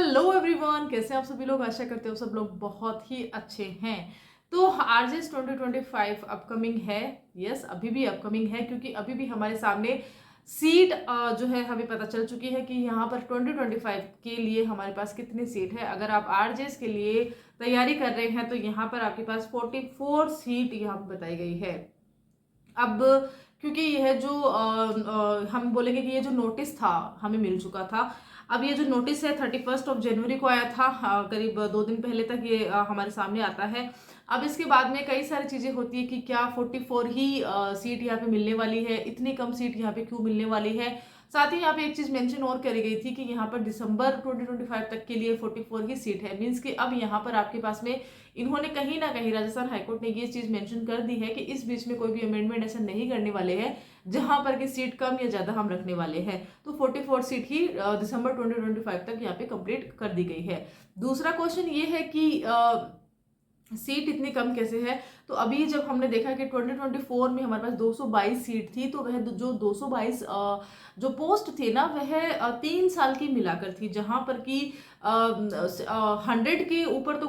Hello everyone, कैसे आप सभी लोग। आशा करते हो सब लोग बहुत ही अच्छे हैं। तो आरजेस 2025 अपकमिंग है। यस, अभी भी अपकमिंग है क्योंकि अभी भी हमारे सामने सीट जो है हमें पता चल चुकी है कि यहाँ पर 2025 के लिए हमारे पास कितनी सीट है। अगर आप आरजेस के लिए तैयारी कर रहे हैं तो यहाँ पर आपके पास 44 सीट यहाँ पर बताई गई है। अब क्योंकि यह जो हम बोलेंगे कि ये जो नोटिस था हमें मिल चुका था। अब ये जो नोटिस है 31 जनवरी को आया था, करीब 2 दिन पहले तक ये हमारे सामने आता है। अब इसके बाद में कई सारी चीजें होती है कि क्या 44 ही सीट यहाँ पे मिलने वाली है, इतनी कम सीट यहाँ पे क्यों मिलने वाली है। साथ ही यहाँ पे एक चीज मेंशन और करी गई थी कि यहाँ पर दिसंबर 2025 तक के लिए 44 ही सीट है। मीन्स कि अब यहाँ पर आपके पास में इन्होंने कहीं ना कहीं राजस्थान हाईकोर्ट ने ये चीज मेंशन कर दी है कि इस बीच में कोई भी अमेंडमेंट ऐसा नहीं करने वाले हैं जहां पर कि सीट कम या ज्यादा हम रखने वाले हैं। तो 44 सीट ही दिसंबर 2025 तक यहाँ पे कंप्लीट कर दी गई है। दूसरा क्वेश्चन ये है कि सीट इतनी कम कैसे है। तो अभी जब हमने देखा कि 2024 में हमारे पास 222 सीट थी, तो वह जो 222 जो पोस्ट थे ना, वह 3 साल की मिलाकर थी, जहां पर कि 100 के ऊपर तो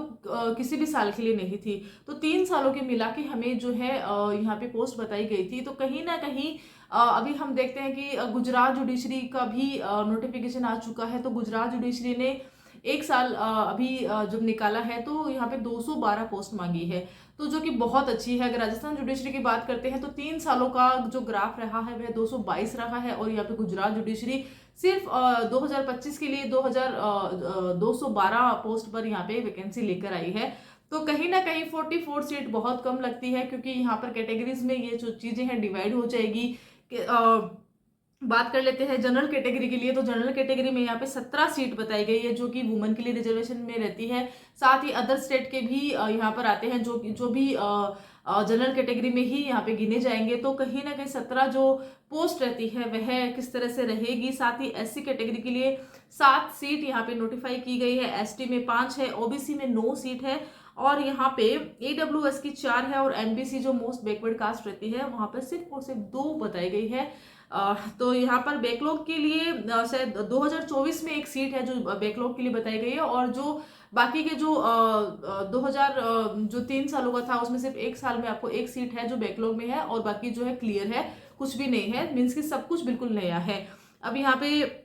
किसी भी साल के लिए नहीं थी। तो 3 सालों के मिला के हमें जो है यहाँ पे पोस्ट बताई गई थी। तो कहीं ना कहीं अभी हम देखते हैं कि गुजरात जुडिशरी का भी नोटिफिकेशन आ चुका है। तो गुजरात जुडिशरी ने 1 साल अभी जब निकाला है तो यहाँ पे 212 पोस्ट मांगी है, तो जो कि बहुत अच्छी है। अगर राजस्थान जुडिशरी की बात करते हैं तो 3 सालों का जो ग्राफ रहा है वह 222 रहा है, और यहाँ पे गुजरात जुडिशरी सिर्फ 2025 के लिए 212 पोस्ट पर यहाँ पे वैकेंसी लेकर आई है। तो कहीं ना कहीं 44 सीट बहुत कम लगती है, क्योंकि यहाँ पर कैटेगरीज में ये जो चीजें हैं डिवाइड हो जाएगी। बात कर लेते हैं जनरल कैटेगरी के लिए। तो जनरल कैटेगरी में यहाँ पे 17 सीट बताई गई है, जो कि वुमेन के लिए रिजर्वेशन में रहती है। साथ ही अदर स्टेट के भी यहाँ पर आते हैं, जो भी जनरल कैटेगरी में ही यहाँ पे गिने जाएंगे। तो कहीं ना कहीं 17 जो पोस्ट रहती है वह किस तरह से रहेगी। साथ ही एससी कैटेगरी के लिए 7 सीट यहाँ पे नोटिफाई की गई है, एसटी में 5 है, ओबीसी में 9 सीट है, और यहाँ पे ईडब्ल्यूएस की 4 है, और एमबीसी जो मोस्ट बैकवर्ड कास्ट रहती है वहां पर सिर्फ और सिर्फ 2 बताई गई है। तो यहाँ पर बैकलॉग के लिए शायद 2024 में एक सीट है जो बैकलॉग के लिए बताई गई है, और जो बाकी के जो 2000 जो 3 सालों का था उसमें सिर्फ 1 साल में आपको एक सीट है जो बैकलॉग में है, और बाकी जो है क्लियर है, कुछ भी नहीं है। मीन्स कि सब कुछ बिल्कुल नया है। अब यहाँ पे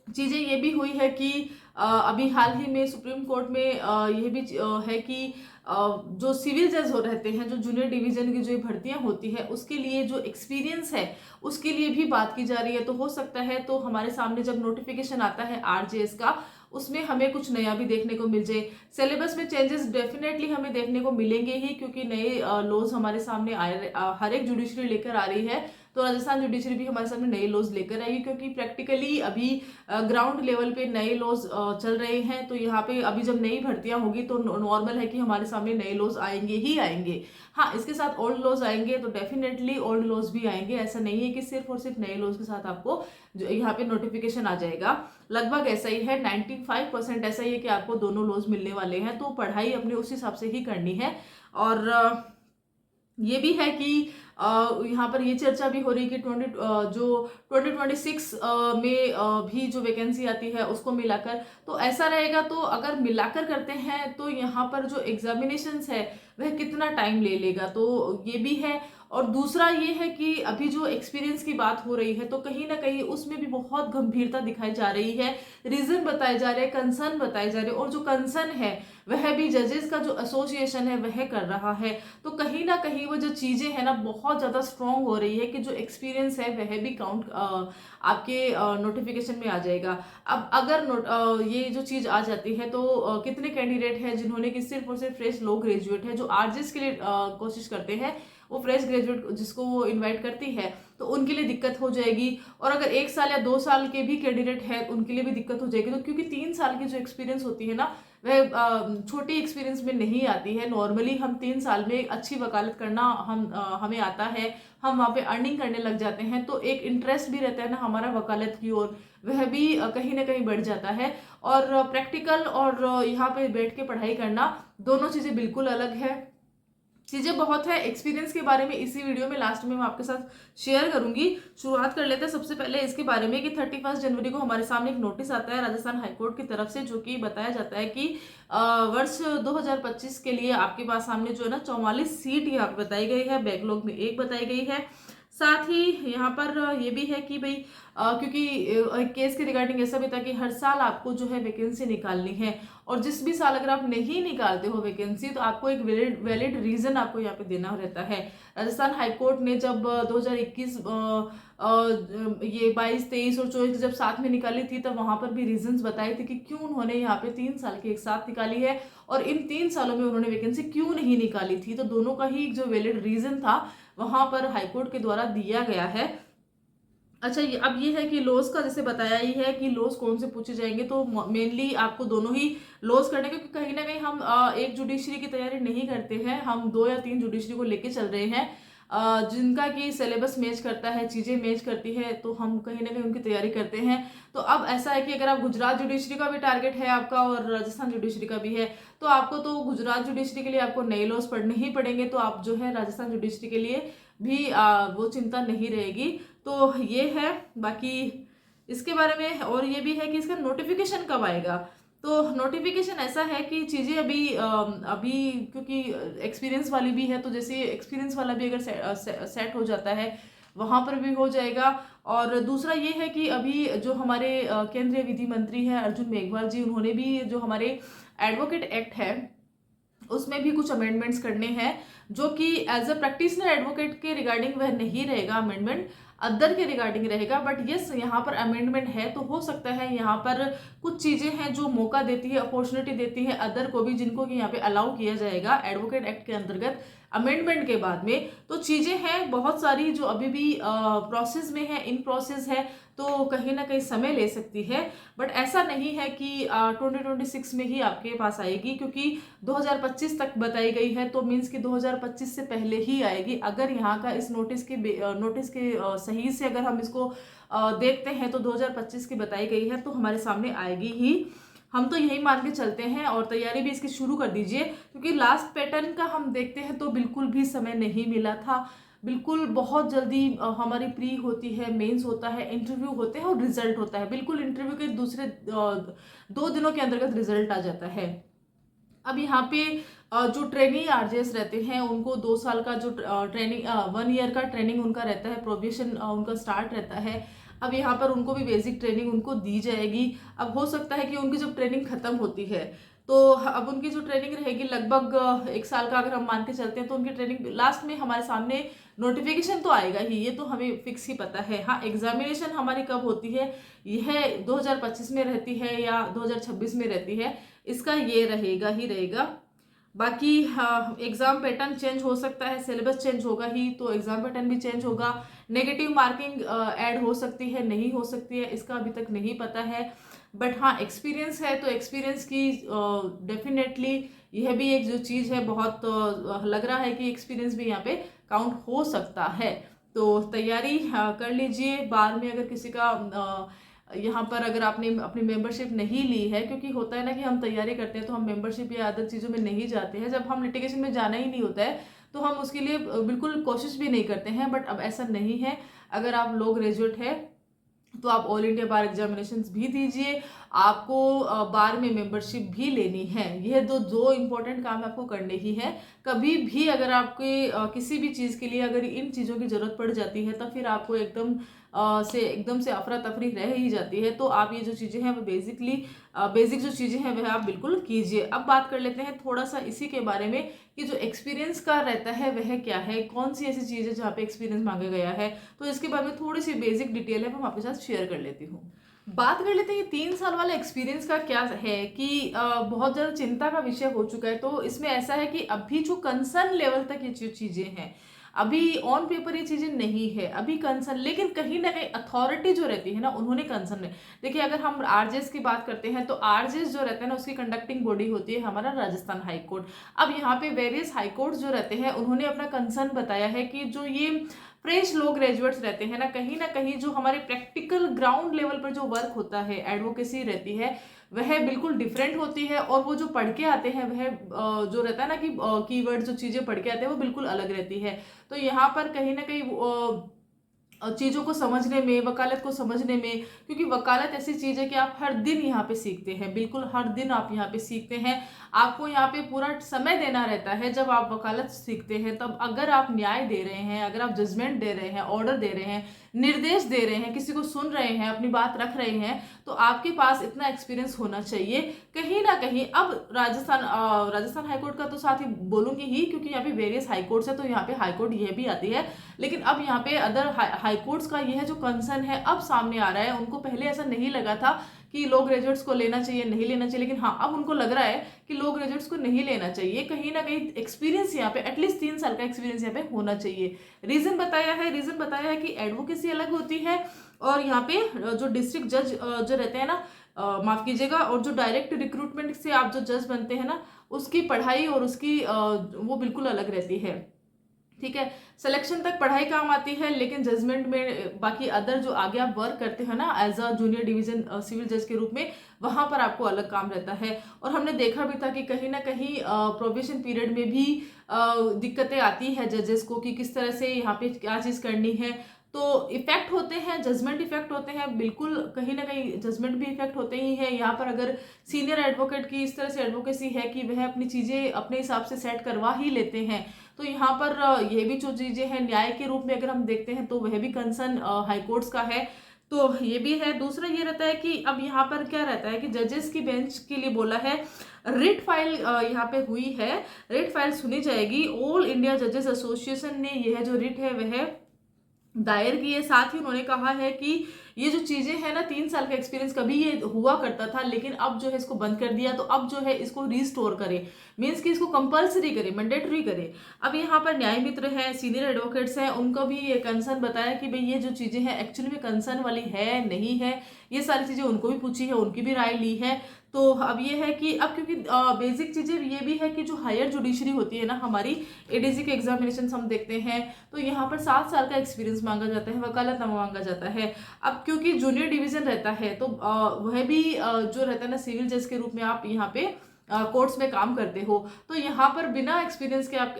चीजें ये भी हुई है कि अभी हाल ही में सुप्रीम कोर्ट में यह भी है कि जो सिविल जज हो रहते हैं, जो जूनियर डिवीजन की जो भर्तियां होती है उसके लिए जो एक्सपीरियंस है उसके लिए भी बात की जा रही है। तो हो सकता है तो हमारे सामने जब नोटिफिकेशन आता है आरजेएस का, उसमें हमें कुछ नया भी देखने को मिल जाए। सिलेबस में चेंजेस डेफिनेटली हमें देखने को मिलेंगे ही, क्योंकि नए लॉज हमारे सामने हर एक जुडिशरी लेकर आ रही है। तो राजस्थान जुडिशरी भी हमारे सामने नए लॉज लेकर आएगी, क्योंकि प्रैक्टिकली अभी ग्राउंड लेवल पे नए लॉज चल रहे हैं। तो यहाँ पे अभी जब नई भर्तियां होगी तो नॉर्मल है कि हमारे सामने नए लॉज आएंगे ही आएंगे। हाँ, इसके साथ ओल्ड लॉज आएंगे तो डेफिनेटली ओल्ड लॉज भी आएंगे। ऐसा नहीं है कि सिर्फ और सिर्फ नए लॉज के साथ आपको यहाँ पे नोटिफिकेशन आ जाएगा। लगभग ऐसा ही है, 95% ऐसा ही है कि आपको दोनों लॉज मिलने वाले हैं। तो पढ़ाई अपने उस हिसाब से ही करनी है। और ये भी है कि यहाँ पर ये चर्चा भी हो रही है कि 2026 में भी जो वैकेंसी आती है उसको मिलाकर, तो ऐसा रहेगा। तो अगर मिलाकर करते हैं तो यहाँ पर जो एग्जामिनेशंस है वह कितना टाइम ले लेगा, तो ये भी है। और दूसरा ये है कि अभी जो एक्सपीरियंस की बात हो रही है तो कहीं ना कहीं उसमें भी बहुत गंभीरता दिखाई जा रही है, रीजन बताए जा रहे हैं, कंसर्न बताए जा रहे हैं, और जो कंसर्न है वह भी जजेस का जो एसोसिएशन है वह कर रहा है। तो कहीं ना कहीं वो जो चीजें हैं ना बहुत ज्यादा स्ट्रॉन्ग हो रही है कि जो एक्सपीरियंस है वह भी काउंट आपके नोटिफिकेशन में आ जाएगा। अब अगर ये जो चीज आ जाती है तो कितने कैंडिडेट हैं जिन्होंने कि सिर्फ और सिर्फ फ्रेश लो ग्रेजुएट है, जो आरजेस के लिए कोशिश करते हैं, वो फ्रेश ग्रेजुएट जिसको वो इनवाइट करती है, तो उनके लिए दिक्कत हो जाएगी। और अगर 1 साल या 2 साल के भी कैंडिडेट है उनके लिए भी दिक्कत हो जाएगी। तो क्योंकि 3 साल की जो एक्सपीरियंस होती है ना वह छोटी एक्सपीरियंस में नहीं आती है। नॉर्मली हम 3 साल में अच्छी वकालत करना हमें आता है, हम वहाँ पे अर्निंग करने लग जाते हैं, तो एक इंटरेस्ट भी रहता है ना हमारा वकालत की ओर, वह भी कहीं ना कहीं बढ़ जाता है। और प्रैक्टिकल और यहाँ पे बैठ के पढ़ाई करना दोनों चीजें बिल्कुल अलग है। चीज़ें बहुत है। एक्सपीरियंस के बारे में इसी वीडियो में लास्ट में मैं आपके साथ शेयर करूंगी। शुरुआत कर लेते हैं सबसे पहले इसके बारे में कि 31 जनवरी को हमारे सामने एक नोटिस आता है राजस्थान हाईकोर्ट की तरफ से, जो कि बताया जाता है कि वर्ष 2025 के लिए आपके पास सामने जो है ना 44 सीट यहाँ पे बताई गई है, बैकलॉग में एक बताई गई है। साथ ही यहाँ पर ये भी है कि भाई क्योंकि केस के रिगार्डिंग ऐसा भी था कि हर साल आपको जो है वैकेंसी निकालनी है, और जिस भी साल अगर आप नहीं निकालते हो वैकेंसी तो आपको एक वैलिड रीजन आपको यहाँ पे देना रहता है। राजस्थान हाईकोर्ट ने जब 2021 ये 22, 23 और 24 जब साथ में निकाली थी, तब वहां पर भी रीजंस बताए थे कि क्यों उन्होंने यहाँ पे 3 साल की एक साथ निकाली है, और इन 3 सालों में उन्होंने वैकेंसी क्यों नहीं निकाली थी। तो दोनों का ही जो वैलिड रीजन था वहां पर हाईकोर्ट के द्वारा दिया गया है। अच्छा, अब ये है कि लॉस का जैसे बताया ही है कि लॉस कौन से पूछे जाएंगे, तो मेनली आपको दोनों ही लॉस करने, क्योंकि कहीं ना कहीं हम एक जुडिशरी की तैयारी नहीं करते हैं, हम 2 या 3 जुडिशरी को लेके चल रहे हैं जिनका कि सिलेबस मैच करता है, चीज़ें मैच करती है, तो हम कहीं ना कहीं उनकी तैयारी करते हैं। तो अब ऐसा है कि अगर आप गुजरात जुडिशरी का भी टारगेट है आपका और राजस्थान जुडिशरी का भी है, तो आपको तो गुजरात जुडिशरी के लिए आपको नए लॉस पढ़ने ही पड़ेंगे, तो आप जो है राजस्थान जुडिशरी के लिए भी वो चिंता नहीं रहेगी। तो ये है। बाकी इसके बारे में और ये भी है कि इसका नोटिफिकेशन कब आएगा। तो नोटिफिकेशन ऐसा है कि चीज़ें अभी क्योंकि एक्सपीरियंस वाली भी है, तो जैसे एक्सपीरियंस वाला भी अगर सेट हो जाता है वहाँ पर भी हो जाएगा। और दूसरा ये है कि अभी जो हमारे केंद्रीय विधि मंत्री हैं अर्जुन मेघवाल जी, उन्होंने भी जो हमारे एडवोकेट एक्ट है उसमें भी कुछ अमेंडमेंट्स करने हैं, जो कि एज अ प्रैक्टिशनर एडवोकेट के रिगार्डिंग वह नहीं रहेगा अमेंडमेंट, अदर के रिगार्डिंग रहेगा। बट यस, यहाँ पर अमेंडमेंट है, तो हो सकता है यहाँ पर कुछ चीजें हैं जो मौका देती है, अपॉर्चुनिटी देती है अदर को भी, जिनको कि यहाँ पे अलाउ किया जाएगा एडवोकेट एक्ट के अंतर्गत अमेंडमेंट के बाद में। तो चीजें हैं बहुत सारी जो अभी भी प्रोसेस में है, इन प्रोसेस है, तो कहीं ना कहीं समय ले सकती है। बट ऐसा नहीं है कि 2026 में ही आपके पास आएगी, क्योंकि 2025 तक बताई गई है, तो मीन्स कि 2025 से पहले ही आएगी। अगर यहाँ का इस नोटिस के सही से अगर हम इसको देखते हैं तो 2025 की बताई गई है, तो हमारे सामने आएगी ही। हम तो यही मान के चलते हैं, और तैयारी भी इसकी शुरू कर दीजिए, क्योंकि लास्ट पैटर्न का हम देखते हैं तो बिल्कुल भी समय नहीं मिला था। बिल्कुल बहुत जल्दी हमारी प्री होती है, मेंस होता है, इंटरव्यू होते हैं और रिजल्ट होता है। बिल्कुल इंटरव्यू के दूसरे 2 दिनों के अंतर्गत रिजल्ट आ जाता है। अब यहाँ पे जो ट्रेनिंग आरजेएस रहते हैं उनको 2 साल का जो ट्रेनिंग 1 ईयर का ट्रेनिंग उनका रहता है, प्रोबेशन उनका स्टार्ट रहता है। अब यहाँ पर उनको भी बेसिक ट्रेनिंग उनको दी जाएगी। अब हो सकता है कि उनकी जब ट्रेनिंग खत्म होती है, तो अब उनकी जो ट्रेनिंग रहेगी लगभग 1 साल का अगर हम मान के चलते हैं, तो उनकी ट्रेनिंग लास्ट में हमारे सामने नोटिफिकेशन तो आएगा ही, ये तो हमें फिक्स ही पता है। हाँ, एग्जामिनेशन हमारी कब होती है, यह 2025 में रहती है या 2026 में रहती है, इसका ये रहेगा ही रहेगा। बाकी एग्जाम पैटर्न चेंज हो सकता है, सिलेबस चेंज होगा ही, तो एग्जाम पैटर्न भी चेंज होगा। नेगेटिव मार्किंग ऐड हो सकती है, नहीं हो सकती है, इसका अभी तक नहीं पता है। बट हाँ, एक्सपीरियंस है, तो एक्सपीरियंस की डेफिनेटली यह भी एक जो चीज़ है, बहुत लग रहा है कि एक्सपीरियंस भी यहाँ पे काउंट हो सकता है। तो तैयारी कर लीजिए। बार में अगर किसी का यहाँ पर अगर आपने अपनी मेंबरशिप नहीं ली है, क्योंकि होता है ना कि हम तैयारी करते हैं तो हम मेंबरशिप या अदर चीज़ों में नहीं जाते हैं, जब हम लिटिगेशन में जाना ही नहीं होता है तो हम उसके लिए बिल्कुल कोशिश भी नहीं करते हैं। बट अब ऐसा नहीं है, अगर आप लो ग्रेजुएट है तो आप ऑल इंडिया बार एग्जामिनेशंस भी दीजिए, आपको बार में मेंबरशिप भी लेनी है। यह दो इंपॉर्टेंट काम आपको करने ही है। कभी भी अगर आपके किसी भी चीज़ के लिए अगर इन चीज़ों की ज़रूरत पड़ जाती है, तो फिर आपको एकदम से अफरा तफरी रह ही जाती है। तो आप ये जो चीज़ें हैं वो बेसिक जो चीज़ें हैं वह आप बिल्कुल कीजिए। अब बात कर लेते हैं थोड़ा सा इसी के बारे में कि जो एक्सपीरियंस का रहता है वह क्या है, कौन सी ऐसी चीज़ है जहाँ पे एक्सपीरियंस मांगा गया है। तो इसके बारे में थोड़ी सी बेसिक डिटेल है, मैं आपके साथ शेयर कर लेती हूँ। बात कर लेते हैं 3 साल वाले एक्सपीरियंस का क्या है कि बहुत ज़्यादा चिंता का विषय हो चुका है। तो इसमें ऐसा है कि अभी जो कंसर्न लेवल तक ये जो चीज़ें हैं, अभी ऑन पेपर ये चीज़ें नहीं है, अभी कंसर्न, लेकिन कहीं ना कहीं अथॉरिटी जो रहती है ना, उन्होंने कंसर्न है। देखिए, अगर हम आरजेएस की बात करते हैं तो आरजेएस जो रहता है ना, उसकी कंडक्टिंग बॉडी होती है हमारा राजस्थान हाईकोर्ट। अब यहाँ पे वेरियस हाईकोर्ट जो रहते हैं उन्होंने अपना कंसर्न बताया है कि जो ये फ्रेश लो ग्रेजुएट्स रहते हैं ना कहीं जो हमारे प्रैक्टिकल ग्राउंड लेवल पर जो वर्क होता है, एडवोकेसी रहती है, वह बिल्कुल डिफरेंट होती है, और वो जो पढ़ के आते हैं वह जो रहता है ना कि कीवर्ड जो चीज़ें पढ़ के आते हैं वो बिल्कुल अलग रहती है। तो यहाँ पर कहीं ना कहीं चीज़ों को समझने में, वकालत को समझने में, क्योंकि वकालत ऐसी चीज़ है कि आप हर दिन यहाँ पे सीखते हैं, बिल्कुल हर दिन आप यहाँ पे सीखते हैं। आपको यहाँ पे पूरा समय देना रहता है जब आप वकालत सीखते हैं। तब अगर आप न्याय दे रहे हैं, अगर आप जजमेंट दे रहे हैं, ऑर्डर दे रहे हैं, निर्देश दे रहे हैं, किसी को सुन रहे हैं, अपनी बात रख रहे हैं, तो आपके पास इतना एक्सपीरियंस होना चाहिए कहीं ना कहीं। अब राजस्थान हाईकोर्ट का तो साथ ही बोलूंगी ही, क्योंकि यहाँ पे वेरियस हाईकोर्ट्स है, तो यहाँ पे हाईकोर्ट ये भी आती है। लेकिन अब यहाँ पे अदर हाईकोर्ट्स का यह जो कंसर्न है अब सामने आ रहा है। उनको पहले ऐसा नहीं लगा था कि लो ग्रेजुएट्स को लेना चाहिए, नहीं लेना चाहिए, लेकिन हाँ अब उनको लग रहा है कि लो ग्रेजुएट्स को नहीं लेना चाहिए। कहीं ना कहीं एक्सपीरियंस यहाँ पे एटलीस्ट 3 साल का एक्सपीरियंस यहाँ पे होना चाहिए। रीजन बताया है कि एडवोकेसी अलग होती है, और यहाँ पे जो डिस्ट्रिक्ट जज जो रहते हैं ना, माफ कीजिएगा, और जो डायरेक्ट रिक्रूटमेंट से आप जो जज बनते हैं ना, उसकी पढ़ाई और उसकी वो बिल्कुल अलग रहती है। ठीक है, सिलेक्शन तक पढ़ाई काम आती है, लेकिन जजमेंट में बाकी अदर जो आगे आप वर्क करते हैं ना as a junior division civil जज के रूप में, वहां पर आपको अलग काम रहता है। और हमने देखा भी था कि कहीं ना कहीं प्रोबेशन पीरियड में भी दिक्कतें आती है जजेस को कि किस तरह से यहाँ पे क्या चीज़ करनी है। तो इफेक्ट होते हैं, जजमेंट इफेक्ट होते हैं, बिल्कुल कहीं ना कहीं जजमेंट भी इफेक्ट होते ही है। यहाँ पर अगर सीनियर एडवोकेट की इस तरह से एडवोकेसी है कि वह अपनी चीज़ें अपने हिसाब से सेट करवा ही लेते हैं, तो यहाँ पर ये भी जो चीज़ें हैं न्याय के रूप में अगर हम देखते हैं तो वह भी कंसर्न हाईकोर्ट्स का है। तो ये भी है। दूसरा ये रहता है कि अब यहाँ पर क्या रहता है कि जजेस की बेंच के लिए बोला है, रिट फाइल यहाँ पे हुई है, रिट फाइल सुनी जाएगी। ऑल इंडिया जजेस एसोसिएशन ने यह जो रिट है वह दायर की है। साथ ही उन्होंने कहा है कि ये जो चीजें हैं ना, 3 साल का एक्सपीरियंस कभी ये हुआ करता था, लेकिन अब जो है इसको बंद कर दिया, तो अब जो है इसको रिस्टोर करे, मीन्स कि इसको कंपलसरी करे, मैंडेटरी करे। अब यहाँ पर न्याय मित्र है, सीनियर एडवोकेट्स हैं, उनको भी ये कंसर्न बताया कि भाई ये जो चीजें हैं एक्चुअली में कंसर्न वाली है नहीं है, ये सारी चीजें उनको भी पूछी है, उनकी भी राय ली है। तो अब ये है कि अब क्योंकि बेसिक चीजें ये भी है कि जो हायर जुडिशरी होती है ना हमारी, एडीसी के एग्जामिनेशन हम देखते हैं, तो यहाँ पर 7 साल का एक्सपीरियंस मांगा जाता है, वकालतनामा मांगा जाता है। अब क्योंकि जूनियर डिवीजन रहता है, तो वह भी जो रहता है ना सिविल जज के रूप में आप यहाँ पे कोर्ट्स में काम करते हो, तो यहाँ पर बिना एक्सपीरियंस के आप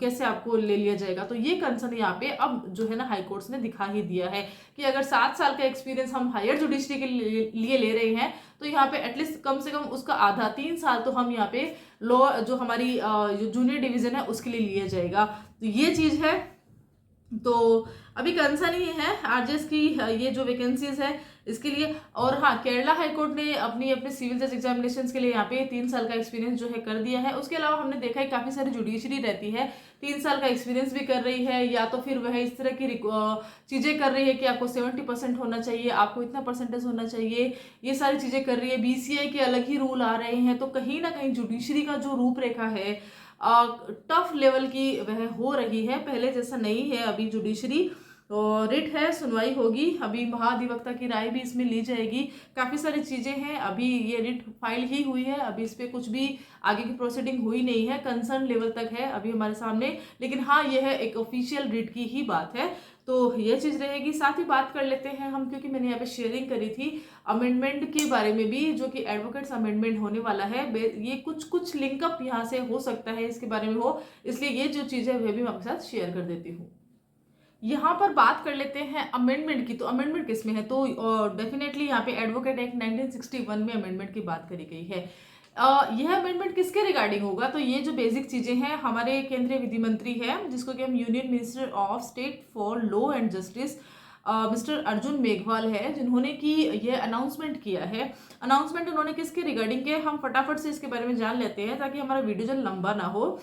कैसे आपको ले लिया जाएगा। तो ये कंसर्न यहाँ पे अब जो है ना हाई कोर्ट्स ने दिखा ही दिया है कि अगर 7 साल का एक्सपीरियंस हम हायर जुडिशरी के लिए ले रहे हैं, तो यहाँ पे एटलीस्ट कम से कम उसका आधा 3 साल तो हम यहाँ पे लॉ जो हमारी जूनियर डिवीजन है उसके लिए लिया जाएगा। तो ये चीज़ है। तो अभी कंसर्न ही है आरजेएस की ये जो वैकेंसीज है इसके लिए। और हाँ, केरला हाईकोर्ट ने अपने सिविल जज एग्जामिनेशंस के लिए यहाँ पे 3 साल का एक्सपीरियंस जो है कर दिया है। उसके अलावा हमने देखा है काफ़ी सारी जुडिशरी रहती है 3 साल का एक्सपीरियंस भी कर रही है, या तो फिर वह इस तरह की चीज़ें कर रही है कि आपको 70% होना चाहिए, आपको इतना परसेंटेज होना चाहिए, ये सारी चीज़ें कर रही है। बीसीआई के अलग ही रूल आ रहे हैं। तो कहीं ना कहीं जुडिशरी का जो रूपरेखा है टफ लेवल की वह हो रही है, पहले जैसा नहीं है अभी जुडिशरी। तो रिट है, सुनवाई होगी, अभी महाधिवक्ता की राय भी इसमें ली जाएगी, काफ़ी सारी चीज़ें हैं। अभी ये रिट फाइल ही हुई है, अभी इस पर कुछ भी आगे की प्रोसीडिंग हुई नहीं है, कंसर्न लेवल तक है अभी हमारे सामने। लेकिन हाँ, यह है एक ऑफिशियल रिट की ही बात है, तो ये चीज़ रहेगी। साथ ही बात कर लेते हैं हम, क्योंकि मैंने यहाँ पे शेयरिंग करी थी अमेंडमेंट के बारे में भी, जो कि एडवोकेट्स अमेंडमेंट होने वाला है। ये कुछ लिंकअप यहाँ से हो सकता है इसके बारे में हो, इसलिए ये जो चीज़ है वह भी मैं आपके साथ शेयर कर देती हूँ। यहाँ पर बात कर लेते हैं अमेंडमेंट की। तो अमेंडमेंट किस में है, तो डेफिनेटली यहाँ पे एडवोकेट एक्ट 1961 में अमेंडमेंट की बात करी गई है। यह अमेंडमेंट किसके रिगार्डिंग होगा, तो ये जो बेसिक चीजें हैं, हमारे केंद्रीय विधि मंत्री है जिसको कि हम union minister of state for law and justice mister Arjun Meghwal है, जिन्होंने की यह अनाउंसमेंट किया है। अनाउंसमेंट उन्होंने किसके रिगार्डिंग किया, हम फटाफट से इसके बारे में जान लेते हैं ताकि हमारा वीडियो जो लंबा ना हो।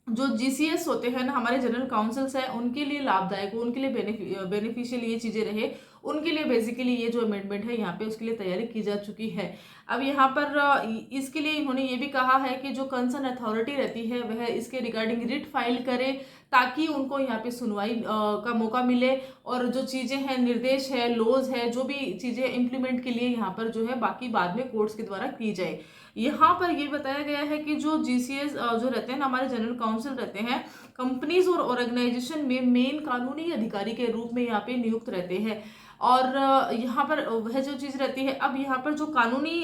जो जीसीएस होते हैं ना, हमारे जनरल काउंसिल्स हैं, उनके लिए लाभदायक हो, उनके लिए बेनिफिशियल ये चीज़ें रहे, उनके लिए बेसिकली ये जो अमेंडमेंट है यहाँ पे उसके लिए तैयारी की जा चुकी है। अब यहाँ पर इसके लिए इन्होंने ये भी कहा है कि जो कंसर्न अथॉरिटी रहती है वह इसके रिगार्डिंग रिट फाइल करे, ताकि उनको यहाँ पे सुनवाई का मौका मिले, और जो चीज़ें हैं, निर्देश है, लॉज है, जो भी चीज़ें इम्प्लीमेंट के लिए यहाँ पर जो है बाकी बाद में कोर्ट्स के द्वारा की जाए। यहाँ पर ये बताया गया है कि जो जीसीएस जो रहते हैं ना, हमारे जनरल काउंसिल रहते हैं, कंपनीज और ऑर्गेनाइजेशन में मेन कानूनी अधिकारी के रूप में यहाँ पे नियुक्त रहते हैं। और यहाँ पर वह जो चीज़ रहती है, अब यहाँ पर जो कानूनी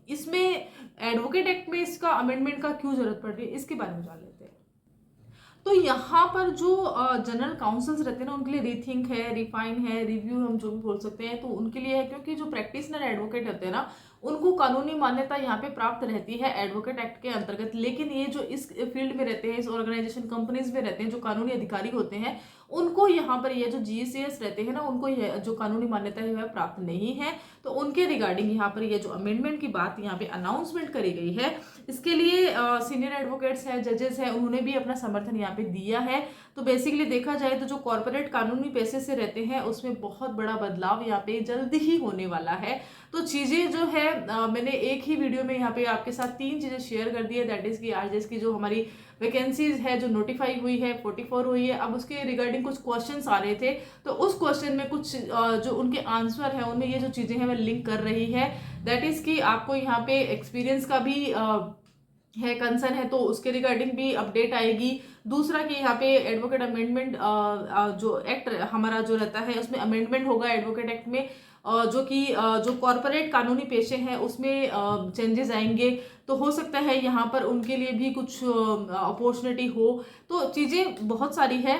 इसमें एडवोकेट एक्ट में इसका अमेंडमेंट का क्यों जरूरत पड़ रही है, इसके बारे में जान लेते हैं। तो यहाँ पर जो जनरल काउंसिल्स रहते हैं ना, उनके लिए रीथिंक है, रिफाइन है, रिव्यू हम जो भी बोल सकते हैं, तो उनके लिए है, क्योंकि जो प्रैक्टिशनर एडवोकेट होते हैं ना, उनको कानूनी मान्यता यहाँ पे प्राप्त रहती है एडवोकेट एक्ट के अंतर्गत। लेकिन ये जो इस फील्ड में रहते हैं, इस ऑर्गेनाइजेशन कंपनीज में रहते हैं, जो कानूनी अधिकारी होते हैं, उनको यहाँ पर ये जो जीसीएस रहते हैं ना, उनको यह जो कानूनी मान्यता है वह प्राप्त नहीं है। तो उनके रिगार्डिंग यहाँ पर ये जो अमेंडमेंट की बात यहाँ पे अनाउंसमेंट करी गई है, इसके लिए सीनियर एडवोकेट्स हैं, जजेस हैं, उन्होंने भी अपना समर्थन यहाँ पे दिया है। तो बेसिकली देखा जाए तो जो कॉर्पोरेट कानूनी पैसे से रहते हैं, उसमें बहुत बड़ा बदलाव यहाँ पे जल्द ही होने वाला है। तो चीज़ें जो है मैंने एक ही वीडियो में यहाँ पे आपके साथ 3 चीज़ें शेयर कर दी है। दैट इज़ की आरजेएस की जो हमारी वैकेंसीज है जो नोटिफाई हुई है 44 हुई है। अब उसके रिगार्डिंग कुछ क्वेश्चंस आ रहे थे, तो उस क्वेश्चन में कुछ जो उनके आंसर है उनमें ये जो चीज़ें हैं वह लिंक कर रही है। दैट इज़ कि आपको यहाँ पे एक्सपीरियंस का भी है कंसर्न है, तो उसके रिगार्डिंग भी अपडेट आएगी। दूसरा कि यहाँ पे एडवोकेट अमेंडमेंट जो एक्ट हमारा जो रहता है उसमें अमेंडमेंट होगा एडवोकेट एक्ट में, जो कि जो कॉरपोरेट कानूनी पेशे हैं उसमें चेंजेस आएंगे। तो हो सकता है यहाँ पर उनके लिए भी कुछ अपॉर्चुनिटी हो। तो चीज़ें बहुत सारी है।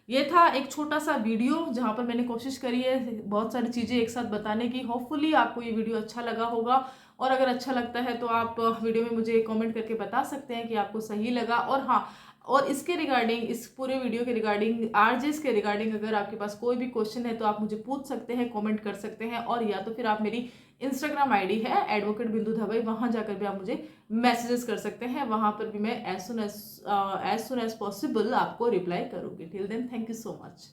ये था एक छोटा सा वीडियो जहाँ पर मैंने कोशिश करी है बहुत सारी चीज़ें एक साथ बताने की। होपफुली आपको ये वीडियो अच्छा लगा होगा, और अगर अच्छा लगता है तो आप वीडियो में मुझे कमेंट करके बता सकते हैं कि आपको सही लगा। और हाँ, और इसके रिगार्डिंग, इस पूरे वीडियो के रिगार्डिंग, आरजेएस के रिगार्डिंग अगर आपके पास कोई भी क्वेश्चन है तो आप मुझे पूछ सकते हैं, कमेंट कर सकते हैं, और या तो फिर आप मेरी इंस्टाग्राम आईडी है एडवोकेट बिंदु धबई, वहाँ जाकर भी आप मुझे मैसेजेस कर सकते हैं। वहाँ पर भी मैं एज सुन एज पॉसिबल आपको रिप्लाई करूँगी। Till then, thank you so much.